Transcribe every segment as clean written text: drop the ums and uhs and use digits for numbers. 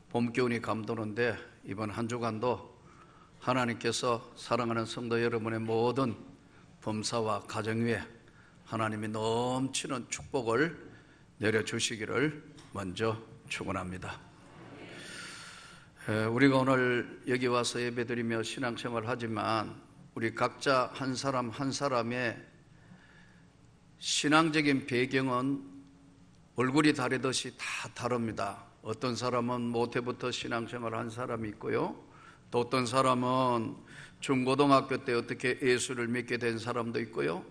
봄 기운이 감도는데 이번 한 주간도 하나님께서 사랑하는 성도 여러분의 모든 범사와 가정 위에 하나님이 넘치는 축복을 내려주시기를 먼저 축원합니다. 우리가 오늘 여기 와서 예배드리며 신앙생활을 하지만 우리 각자 한 사람 한 사람의 신앙적인 배경은 얼굴이 다르듯이 다 다릅니다. 어떤 사람은 모태부터 신앙생활을 한 사람이 있고요, 또 어떤 사람은 중고등학교 때 어떻게 예수를 믿게 된 사람도 있고요,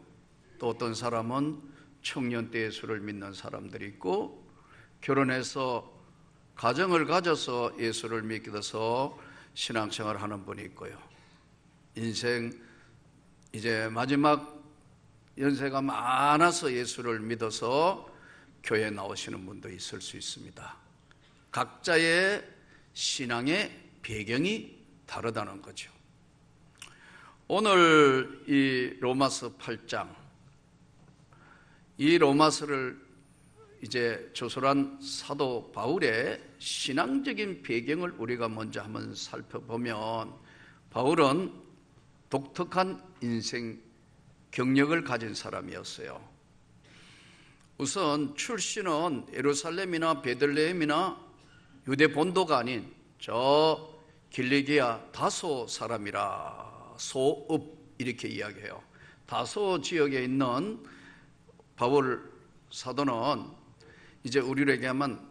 또 어떤 사람은 청년 때 예수를 믿는 사람들이 있고, 결혼해서 가정을 가져서 예수를 믿게 돼서 신앙생활을 하는 분이 있고요, 인생 이제 마지막 연세가 많아서 예수를 믿어서 교회에 나오시는 분도 있을 수 있습니다. 각자의 신앙의 배경이 다르다는 거죠. 오늘 이 로마서 8장, 이 로마서를 이제 조솔한 사도 바울의 신앙적인 배경을 우리가 먼저 한번 살펴보면, 바울은 독특한 인생 경력을 가진 사람이었어요. 우선 출신은 예루살렘이나 베들레헴이나 유대 본도가 아닌 저 길리기아 다소 사람이라, 소읍 이렇게 이야기해요. 다소 지역에 있는 바울 사도는 이제 우리로 얘기하면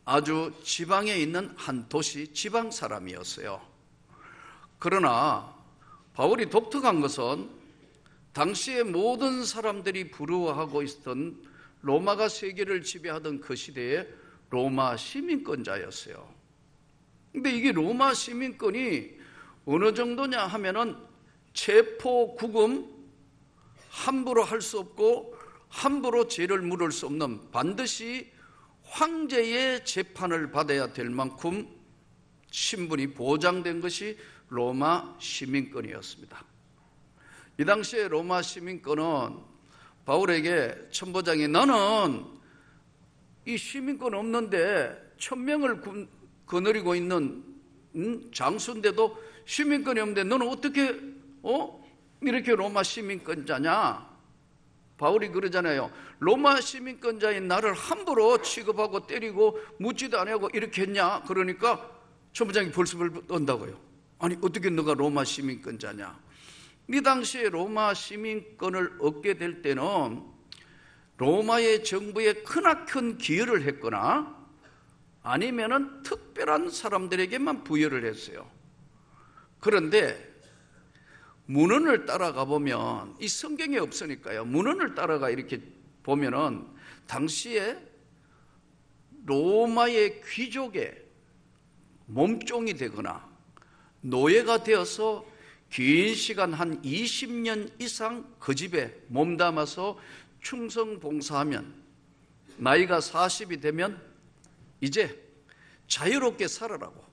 아주 지방에 있는 한 도시 지방 사람이었어요. 그러나 바울이 독특한 것은 당시의 모든 사람들이 부러워하고 있었던 로마가 세계를 지배하던 그 시대에 로마 시민권자였어요. 근데 이게 로마 시민권이 어느 정도냐 하면은 체포, 구금 함부로 할 수 없고 함부로 죄를 물을 수 없는, 반드시 황제의 재판을 받아야 될 만큼 신분이 보장된 것이 로마 시민권이었습니다. 이 당시에 로마 시민권은 바울에게 천부장이, 너는 이 시민권 없는데 1000명을 거느리고 있는 장수인데도 시민권이 없는데 너는 어떻게 이렇게 로마 시민권자냐? 바울이 그러잖아요. 로마 시민권자인 나를 함부로 취급하고 때리고 묻지도 않고 이렇게 했냐? 그러니까 천부장이 벌습을 떤다고요. 아니 어떻게 너가 로마 시민권자냐? 이 당시에 로마 시민권을 얻게 될 때는 로마의 정부에 크나큰 기여를 했거나 아니면은 특별한 사람들에게만 부여를 했어요. 그런데 문헌을 따라가 보면, 이 성경에 없으니까요, 문헌을 따라가 이렇게 보면은 당시에 로마의 귀족의 몸종이 되거나 노예가 되어서 긴 시간 한 20년 이상 그 집에 몸담아서 충성 봉사하면 나이가 40이 되면 이제 자유롭게 살아라고,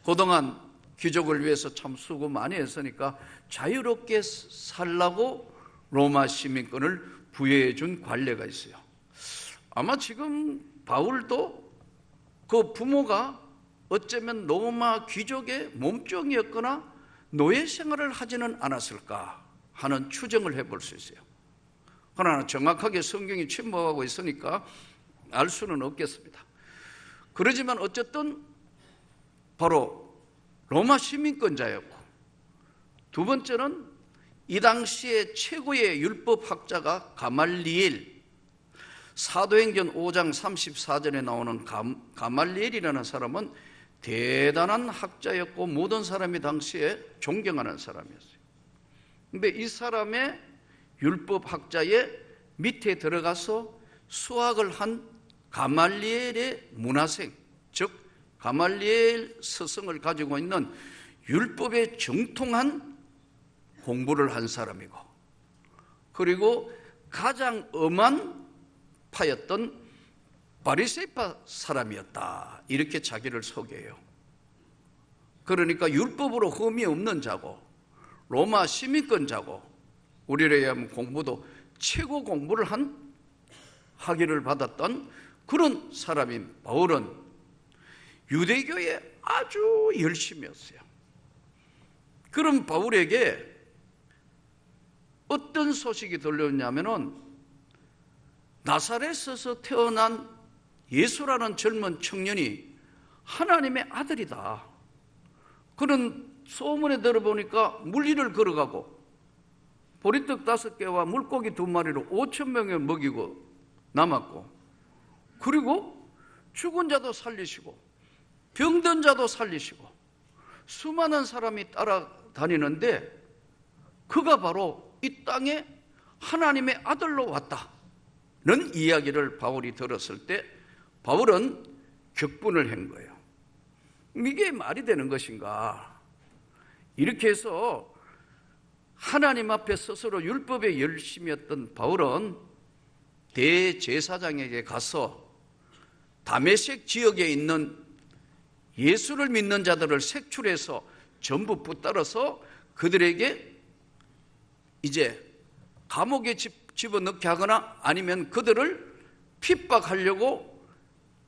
그동안 귀족을 위해서 참 수고 많이 했으니까 자유롭게 살라고 로마 시민권을 부여해 준 관례가 있어요. 아마 지금 바울도 그 부모가 어쩌면 로마 귀족의 몸종이었거나 노예 생활을 하지는 않았을까 하는 추정을 해볼 수 있어요. 그러나 정확하게 성경이 침범하고 있으니까 알 수는 없겠습니다. 그러지만 어쨌든 바로 로마 시민권자였고, 두 번째는 이 당시의 최고의 율법학자가 가말리엘, 사도행전 5장 34절에 나오는 가말리엘이라는 사람은 대단한 학자였고 모든 사람이 당시에 존경하는 사람이었어요. 그런데 이 사람의 율법학자의 밑에 들어가서 수학을 한 가말리엘의 문화생, 즉 가말리엘 스승을 가지고 있는 율법에 정통한 공부를 한 사람이고, 그리고 가장 엄한 파였던 바리새파 사람이었다, 이렇게 자기를 소개해요. 그러니까 율법으로 흠이 없는 자고 로마 시민권자고, 우리로 의하면 공부도 최고 공부를 한 학위를 받았던 그런 사람인 바울은 유대교에 아주 열심이었어요. 그럼 바울에게 어떤 소식이 들려왔냐면은 나사렛에서 태어난 예수라는 젊은 청년이 하나님의 아들이다. 그런 소문에 들어보니까 물리를 걸어가고 보리떡 5개와 물고기 2마리로 5,000명을 먹이고 남았고, 그리고 죽은 자도 살리시고 병든 자도 살리시고 수많은 사람이 따라다니는데 그가 바로 이 땅에 하나님의 아들로 왔다는 이야기를 바울이 들었을 때 바울은 격분을 한 거예요. 이게 말이 되는 것인가? 이렇게 해서 하나님 앞에 스스로 율법에 열심이었던 바울은 대제사장에게 가서 다메섹 지역에 있는 예수를 믿는 자들을 색출해서 전부 붙들어서 그들에게 이제 감옥에 집어넣게 하거나 아니면 그들을 핍박하려고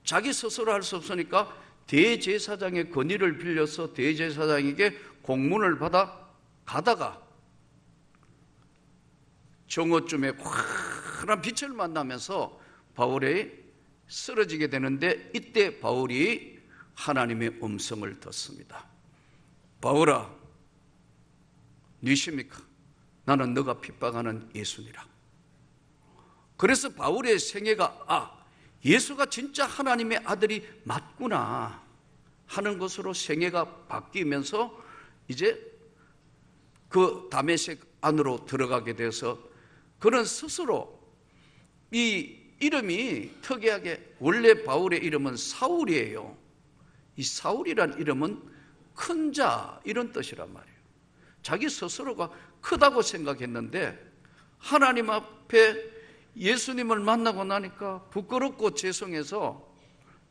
자기 스스로 할 수 없으니까 대제사장의 권위를 빌려서 대제사장에게 공문을 받아 가다가 정오쯤에 환한 빛을 만나면서 바울이 쓰러지게 되는데, 이때 바울이 하나님의 음성을 듣습니다. 바울아, 니십니까? 나는 너가 핍박하는 예수니라. 그래서 바울의 생애가 예수가 진짜 하나님의 아들이 맞구나 하는 것으로 생애가 바뀌면서 이제 그 다메섹 안으로 들어가게 돼서 그는 스스로 이 이름이 특이하게 원래 바울의 이름은 사울이에요. 이 사울이란 이름은 큰 자 이런 뜻이란 말이에요. 자기 스스로가 크다고 생각했는데 하나님 앞에 예수님을 만나고 나니까 부끄럽고 죄송해서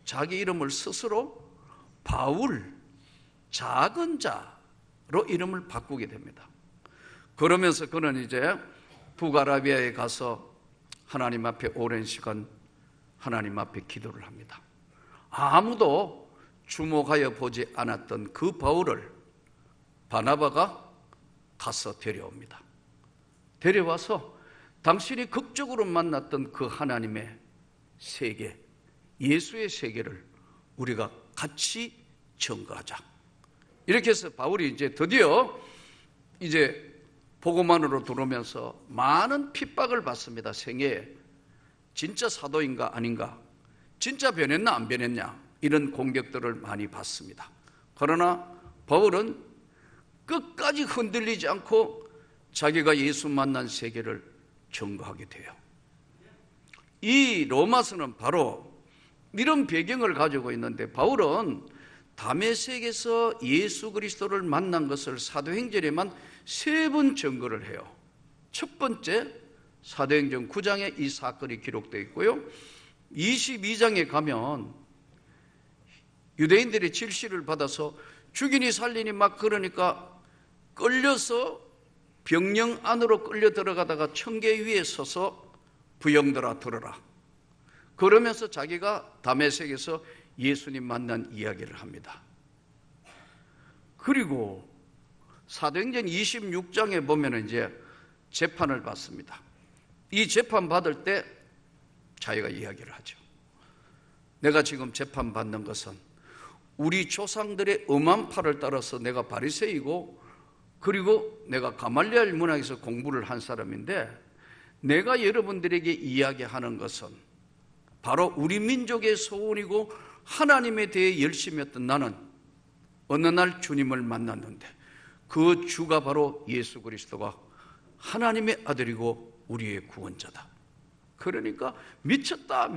자기 이름을 스스로 바울, 작은 자로 이름을 바꾸게 됩니다. 그러면서 그는 이제 북아라비아에 가서 하나님 앞에 오랜 시간 하나님 앞에 기도를 합니다. 아무도 주목하여 보지 않았던 그 바울을 바나바가 가서 데려옵니다. 데려와서 당신이 극적으로 만났던 그 하나님의 세계, 예수의 세계를 우리가 같이 증거하자. 이렇게 해서 바울이 이제 드디어 이제 복음안으로 들어오면서 많은 핍박을 받습니다. 생애에 진짜 사도인가 아닌가, 진짜 변했나 안 변했냐, 이런 공격들을 많이 받습니다. 그러나 바울은 끝까지 흔들리지 않고 자기가 예수 만난 세계를 증거하게 돼요. 이 로마서는 바로 이런 배경을 가지고 있는데, 바울은 다메섹에서 예수 그리스도를 만난 것을 사도행전에만 3번 증거를 해요. 첫 번째 사도행전 9장에 이 사건이 기록되어 있고요, 22장에 가면 유대인들이 질시를 받아서 죽이니 살리니 막 그러니까 끌려서 병영 안으로 끌려 들어가다가 청계 위에 서서 부영들아 들어라, 그러면서 자기가 다메섹에서 예수님 만난 이야기를 합니다. 그리고 사도행전 26장에 보면 이제 재판을 받습니다. 이 재판 받을 때 자기가 이야기를 하죠. 내가 지금 재판 받는 것은 우리 조상들의 엄한 팔을 따라서 내가 바리새이고, 그리고 내가 가말리엘 문학에서 공부를 한 사람인데, 내가 여러분들에게 이야기하는 것은 바로 우리 민족의 소원이고 하나님에 대해 열심이었던 나는 어느 날 주님을 만났는데 그 주가 바로 예수 그리스도가 하나님의 아들이고 우리의 구원자다. 그러니까 미쳤다.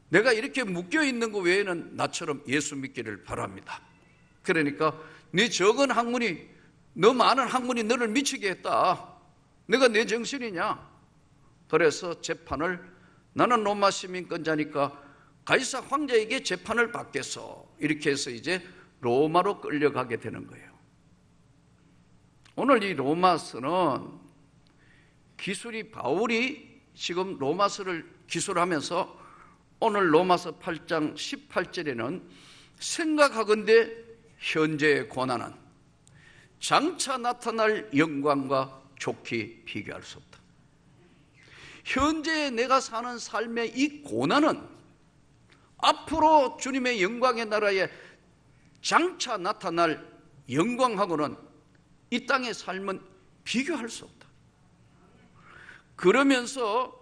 내가 이렇게 묶여있는 것 외에는 나처럼 예수 믿기를 바랍니다. 그러니까 네 적은 학문이, 너 많은 학문이 너를 미치게 했다. 내가 내 정신이냐? 그래서 재판을, 나는 로마 시민권자니까 가이사 황제에게 재판을 받겠어. 이렇게 해서 이제 로마로 끌려가게 되는 거예요. 오늘 이 로마서는 기술이, 바울이 지금 로마서를 기술하면서 오늘 로마서 8장 18절에는 생각하건대 현재의 고난은 장차 나타날 영광과 좋게 비교할 수 없다. 현재 내가 사는 삶의 이 고난은 앞으로 주님의 영광의 나라에 장차 나타날 영광하고는 이 땅의 삶은 비교할 수 없다. 그러면서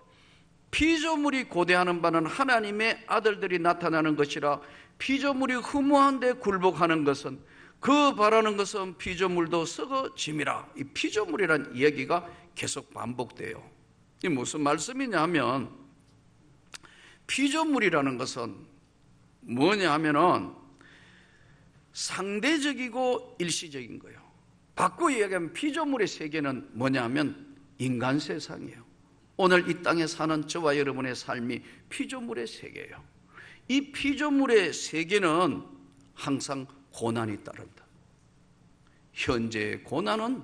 피조물이 고대하는 바는 하나님의 아들들이 나타나는 것이라 피조물이 허무한 데 굴복하는 것은 그 바라는 것은 피조물도 썩어짐이라. 이 피조물이란 이야기가 계속 반복돼요. 이 무슨 말씀이냐 하면 피조물이라는 것은 뭐냐 하면은 상대적이고 일시적인 거예요. 바꾸어 이야기하면 피조물의 세계는 뭐냐 하면 인간 세상이에요. 오늘 이 땅에 사는 저와 여러분의 삶이 피조물의 세계예요. 이 피조물의 세계는 항상 고난이 따른다. 현재의 고난은,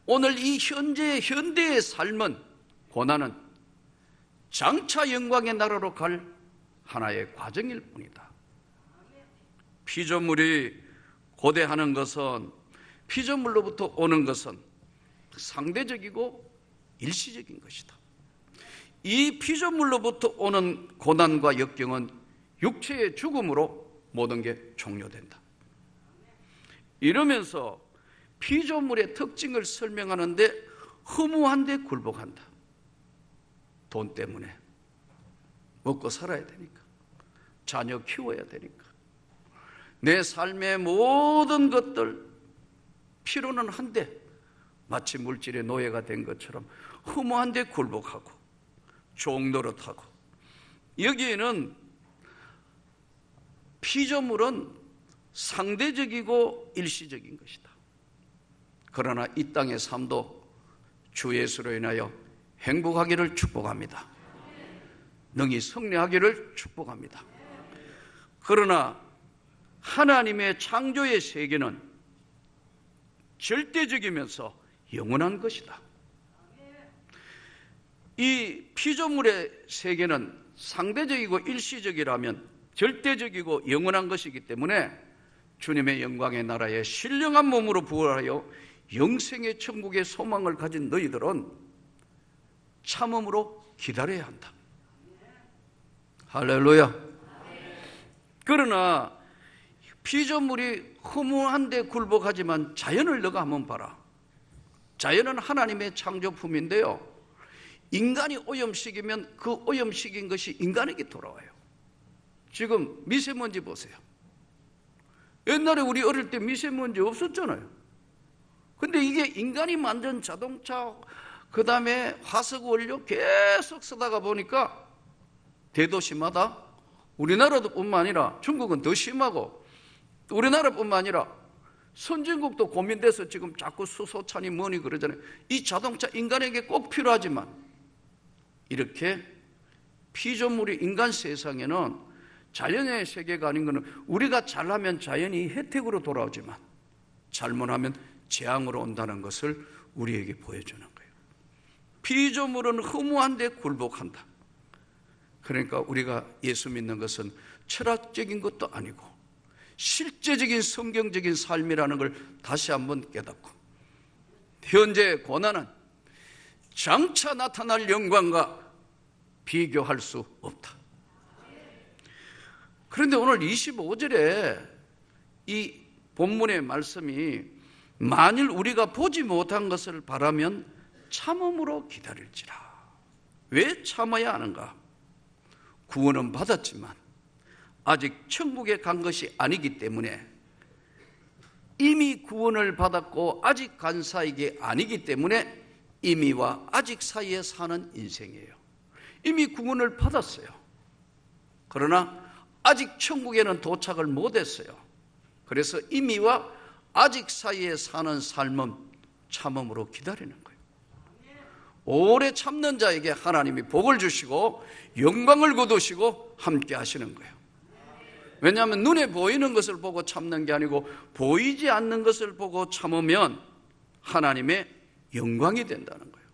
오늘 이 현대의 삶은, 고난은 장차 영광의 나라로 갈 하나의 과정일 뿐이다. 피조물이 고대하는 것은, 피조물로부터 오는 것은 상대적이고 일시적인 것이다. 이 피조물로부터 오는 고난과 역경은 육체의 죽음으로 모든 게 종료된다. 이러면서 피조물의 특징을 설명하는데 허무한 데 굴복한다. 돈 때문에 먹고 살아야 되니까, 자녀 키워야 되니까, 내 삶의 모든 것들 필요는 한데 마치 물질의 노예가 된 것처럼 허무한 데 굴복하고 종노릇하고, 여기에는 피조물은 상대적이고 일시적인 것이다. 그러나 이 땅의 삶도 주 예수로 인하여 행복하기를 축복합니다. 능히 승리하기를 축복합니다. 그러나 하나님의 창조의 세계는 절대적이면서 영원한 것이다. 이 피조물의 세계는 상대적이고 일시적이라면 절대적이고 영원한 것이기 때문에 주님의 영광의 나라에 신령한 몸으로 부활하여 영생의 천국의 소망을 가진 너희들은 참음으로 기다려야 한다. 할렐루야. 그러나 피조물이 허무한 데 굴복하지만 자연을 너가 한번 봐라. 자연은 하나님의 창조품인데요, 인간이 오염시키면 그 오염시킨 것이 인간에게 돌아와요. 지금 미세먼지 보세요. 옛날에 우리 어릴 때 미세먼지 없었잖아요. 근데 이게 인간이 만든 자동차, 그 다음에 화석 원료 계속 쓰다가 보니까 대도시마다, 우리나라도 뿐만 아니라 중국은 더 심하고 우리나라뿐만 아니라 선진국도 고민돼서 지금 자꾸 수소차니 뭐니 그러잖아요. 이 자동차 인간에게 꼭 필요하지만, 이렇게 피조물이 인간 세상에는 자연의 세계가 아닌 것은 우리가 잘하면 자연이 혜택으로 돌아오지만 잘못하면 재앙으로 온다는 것을 우리에게 보여주는 거예요. 피조물은 허무한 데 굴복한다. 그러니까 우리가 예수 믿는 것은 철학적인 것도 아니고 실제적인 성경적인 삶이라는 걸 다시 한번 깨닫고, 현재의 고난은 장차 나타날 영광과 비교할 수 없다. 그런데 오늘 25절에 이 본문의 말씀이 만일 우리가 보지 못한 것을 바라면 참음으로 기다릴지라. 왜 참아야 하는가? 구원은 받았지만 아직 천국에 간 것이 아니기 때문에, 이미 구원을 받았고 아직 간 사이게 아니기 때문에 이미와 아직 사이에 사는 인생이에요. 이미 구원을 받았어요. 그러나 아직 천국에는 도착을 못했어요. 그래서 이미와 아직 사이에 사는 삶은 참음으로 기다리는 거예요. 오래 참는 자에게 하나님이 복을 주시고 영광을 거두시고 함께 하시는 거예요. 왜냐하면 눈에 보이는 것을 보고 참는 게 아니고 보이지 않는 것을 보고 참으면 하나님의 영광이 된다는 거예요.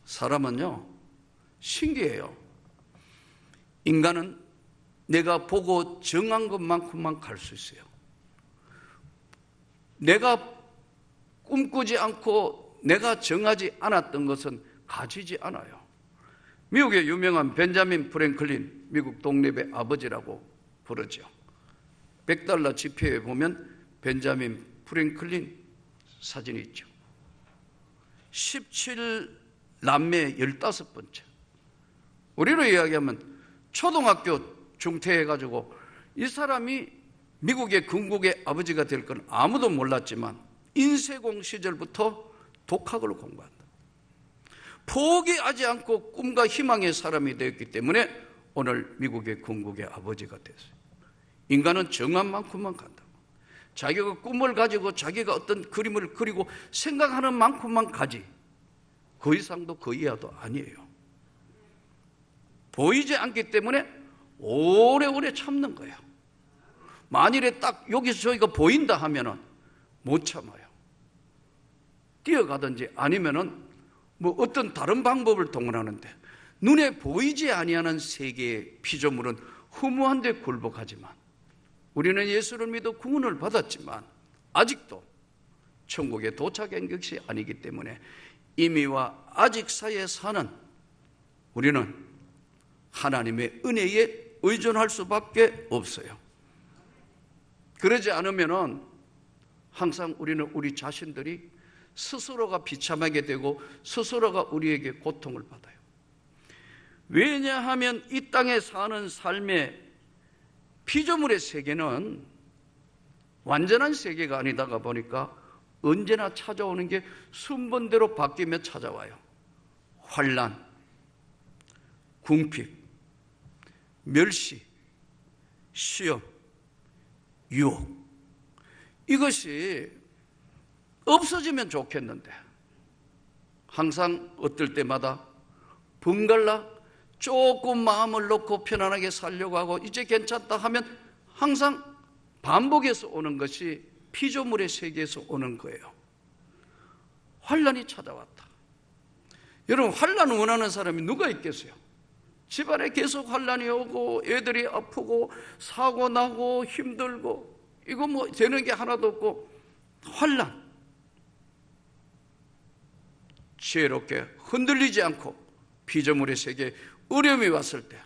사람은요, 신기해요. 인간은 내가 보고 정한 것만큼만 갈 수 있어요. 내가 꿈꾸지 않고 내가 정하지 않았던 것은 가지지 않아요. 미국의 유명한 벤자민 프랭클린, 미국 독립의 아버지라고 부르죠. $100 지폐에 보면 벤자민 프랭클린 사진이 있죠. 17남매 15번째. 우리로 이야기하면 초등학교 중퇴해가지고 이 사람이 미국의 건국의 아버지가 될 건 아무도 몰랐지만 인쇄공 시절부터 독학으로 공부한다. 포기하지 않고 꿈과 희망의 사람이 되었기 때문에 오늘 미국의 건국의 아버지가 됐어요. 인간은 정한 만큼만 간다. 자기가 꿈을 가지고 자기가 어떤 그림을 그리고 생각하는 만큼만 가지, 그 이상도 그 이하도 아니에요. 보이지 않기 때문에 오래오래 참는 거예요. 만일에 딱 여기서 저희가 보인다 하면은 못 참아요. 뛰어가든지 아니면은 뭐 어떤 다른 방법을 동원하는데, 눈에 보이지 아니하는 세계의 피조물은 허무한데 굴복하지만 우리는 예수를 믿어 구원을 받았지만 아직도 천국에 도착한 것이 아니기 때문에 이미와 아직 사이에 사는 우리는 하나님의 은혜에 의존할 수밖에 없어요. 그러지 않으면 항상 우리는 우리 자신들이 스스로가 비참하게 되고 스스로가 우리에게 고통을 받아요. 왜냐하면 이 땅에 사는 삶의 피조물의 세계는 완전한 세계가 아니다가 보니까 언제나 찾아오는 게 순번대로 바뀌며 찾아와요. 환난, 궁핍, 멸시, 시험, 유혹. 이것이 없어지면 좋겠는데 항상 어떨 때마다 번갈라 조금 마음을 놓고 편안하게 살려고 하고 이제 괜찮다 하면 항상 반복해서 오는 것이 피조물의 세계에서 오는 거예요. 환난이 찾아왔다. 여러분, 환난을 원하는 사람이 누가 있겠어요? 집안에 계속 환난이 오고 애들이 아프고 사고 나고 힘들고 이거 뭐 되는 게 하나도 없고 환난. 지혜롭게 흔들리지 않고 피조물의 세계에 어려움이 왔을 때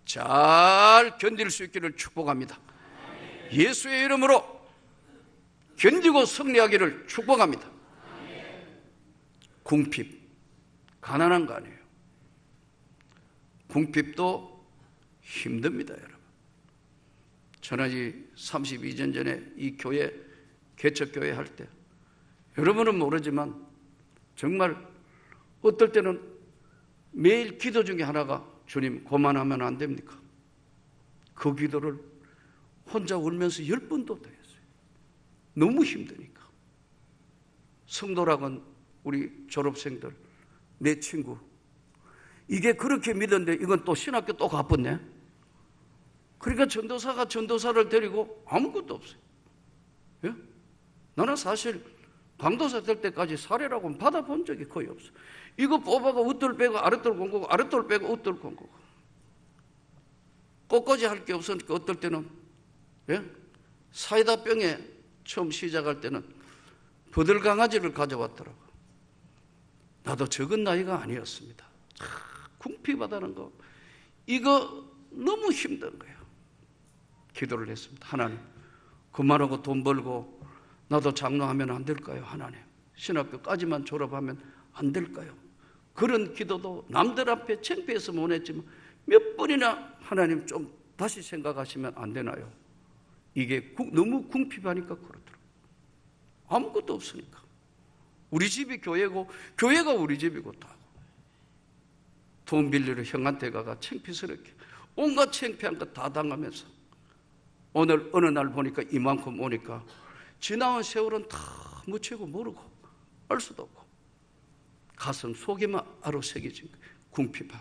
잘 견딜 수 있기를 축복합니다. 예수의 이름으로 견디고 승리하기를 축복합니다. 궁핍, 가난한 거 아니에요. 궁핍도 힘듭니다, 여러분. 저는 이 32년 전에 이 교회, 개척교회 할 때 여러분은 모르지만 정말 어떨 때는 매일 기도 중에 하나가 주님 고만하면 안 됩니까? 그 기도를 혼자 울면서 10번도 더 했어요. 너무 힘드니까. 성도락은 우리 졸업생들, 내 친구, 이게 그렇게 믿었는데 이건 또 신학교 또 가봤네. 그러니까 전도사가 전도사를 데리고 아무것도 없어요. 예? 나는 사실 강도사 될 때까지 사례라고는 받아본 적이 거의 없어. 이거 뽑아가 웃돌 빼고 아랫돌 공고고 아랫돌 빼고 웃돌 공고고 꽃꽂이 할 게 없으니까 어떨 때는 사이다 병에 처음 시작할 때는 버들강아지를 가져왔더라고. 나도 적은 나이가 아니었습니다. 궁핍하다는 거 이거 너무 힘든 거예요. 기도를 했습니다. 하나님, 그만하고 돈 벌고 나도 장로하면 안 될까요? 하나님, 신학교까지만 졸업하면 안 될까요? 그런 기도도 남들 앞에 창피해서 못 했지만 몇 번이나 하나님 좀 다시 생각하시면 안 되나요? 이게 너무 궁핍하니까 그렇더라고요. 아무것도 없으니까. 우리 집이 교회고 교회가 우리 집이고 다. 돈 빌리러 형한테 가가 창피스럽게 온갖 창피한 거 다 당하면서 오늘 어느 날 보니까 이만큼 오니까 지나온 세월은 다 묻히고 모르고 알 수도 없고 가슴 속에만 아로새겨진 궁핍함.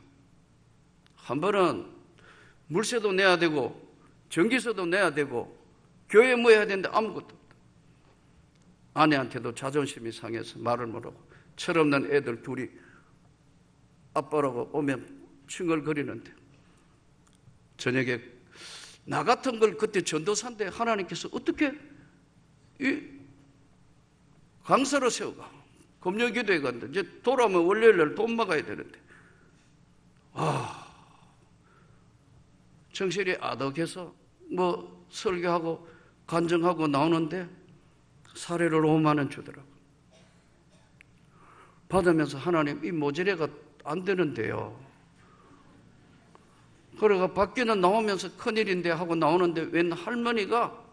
한 번은 물세도 내야 되고 전기세도 내야 되고 교회 뭐 해야 되는데 아무것도 없다. 아내한테도 자존심이 상해서 말을 못하고 철없는 애들 둘이 아빠라고 오면 칭얼거리는데 저녁에 나 같은 걸 그때 전도사인데 하나님께서 어떻게 이 강사로 세우가 금요기도에 갔는데 이제 돌아오면 월요일날 돈 막아야 되는데 정신이 아득해서 뭐 설교하고 간증하고 나오는데 사례를 5만 원 주더라고. 받으면서 하나님 이 모자래가 안 되는데요. 그래가 밖에는 나오면서 큰일인데 하고 나오는데 웬 할머니가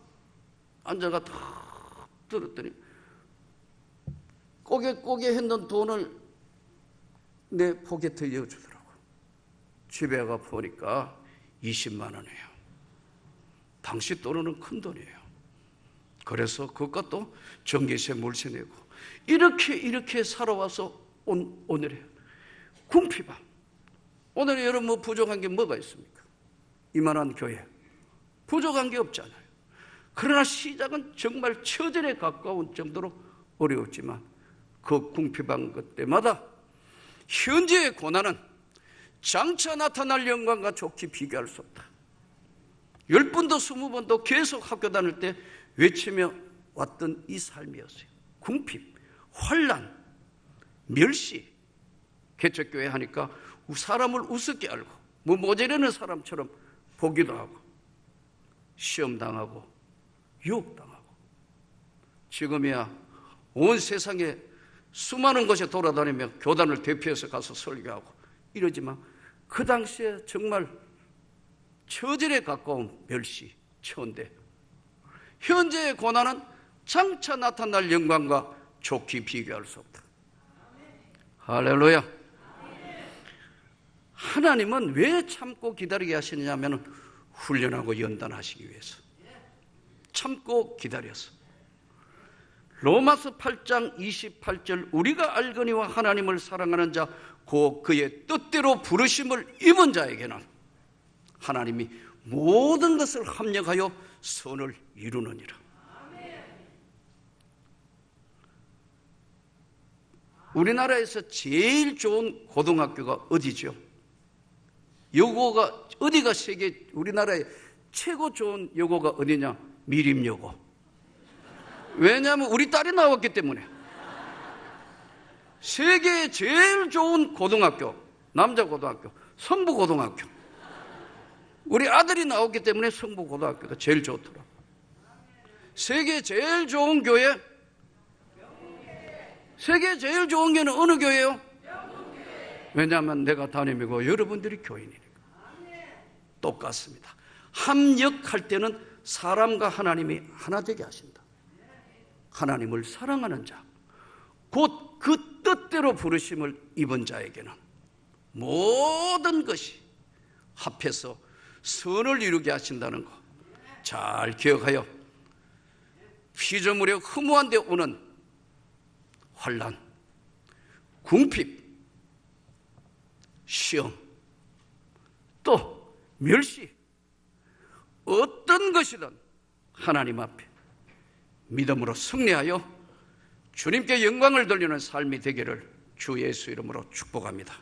앉아가 탁 들었더니 꼬개 했던 돈을 내 포켓에 넣어주더라고. 집에 가 보니까 20만 원이에요. 당시 돈으로는 큰 돈이에요. 그래서 그것도 전기세 물세 내고 이렇게 살아와서 오늘에 궁핍함. 오늘 여러분 뭐 부족한 게 뭐가 있습니까? 이만한 교회 부족한 게 없잖아요. 그러나 시작은 정말 처절에 가까운 정도로 어려웠지만 그 궁핍한 것 때마다 현재의 고난은 장차 나타날 영광과 좋게 비교할 수 없다. 10번도 20번도 계속 학교 다닐 때 외치며 왔던 이 삶이었어요. 궁핍, 환난, 멸시. 개척교회 하니까 사람을 우습게 알고 뭐 모자라는 사람처럼 보기도 하고 시험당하고 유혹당하고 지금이야 온 세상에 수많은 곳에 돌아다니며 교단을 대표해서 가서 설교하고 이러지만 그 당시에 정말 처절에 가까운 멸시, 천대. 현재의 고난은 장차 나타날 영광과 좋게 비교할 수 없다. 할렐루야. 하나님은 왜 참고 기다리게 하시느냐 하면 훈련하고 연단하시기 위해서 참고 기다려서. 로마서 8장 28절 우리가 알거니와 하나님을 사랑하는 자 곧 그의 뜻대로 부르심을 입은 자에게는 하나님이 모든 것을 합력하여 선을 이루느니라. 우리나라에서 제일 좋은 고등학교가 어디죠? 여고가 어디가 세계 우리나라의 최고 좋은 여고가 어디냐? 미림여고. 왜냐하면 우리 딸이 나왔기 때문에. 세계에 제일 좋은 고등학교, 남자 고등학교, 성부고등학교. 우리 아들이 나왔기 때문에 성부고등학교가 제일 좋더라고요. 세계 제일 좋은 교회, 세계 제일 좋은 교회는 어느 교회예요? 왜냐하면 내가 담임이고 여러분들이 교인이니까. 똑같습니다. 합력할 때는 사람과 하나님이 하나 되게 하신다. 하나님을 사랑하는 자, 곧 그 뜻대로 부르심을 입은 자에게는 모든 것이 합해서 선을 이루게 하신다는 거 잘 기억하여 피조물의 허무한 데 오는 환난, 궁핍, 시험, 또 멸시, 어떤 것이든 하나님 앞에 믿음으로 승리하여 주님께 영광을 돌리는 삶이 되기를 주 예수 이름으로 축복합니다.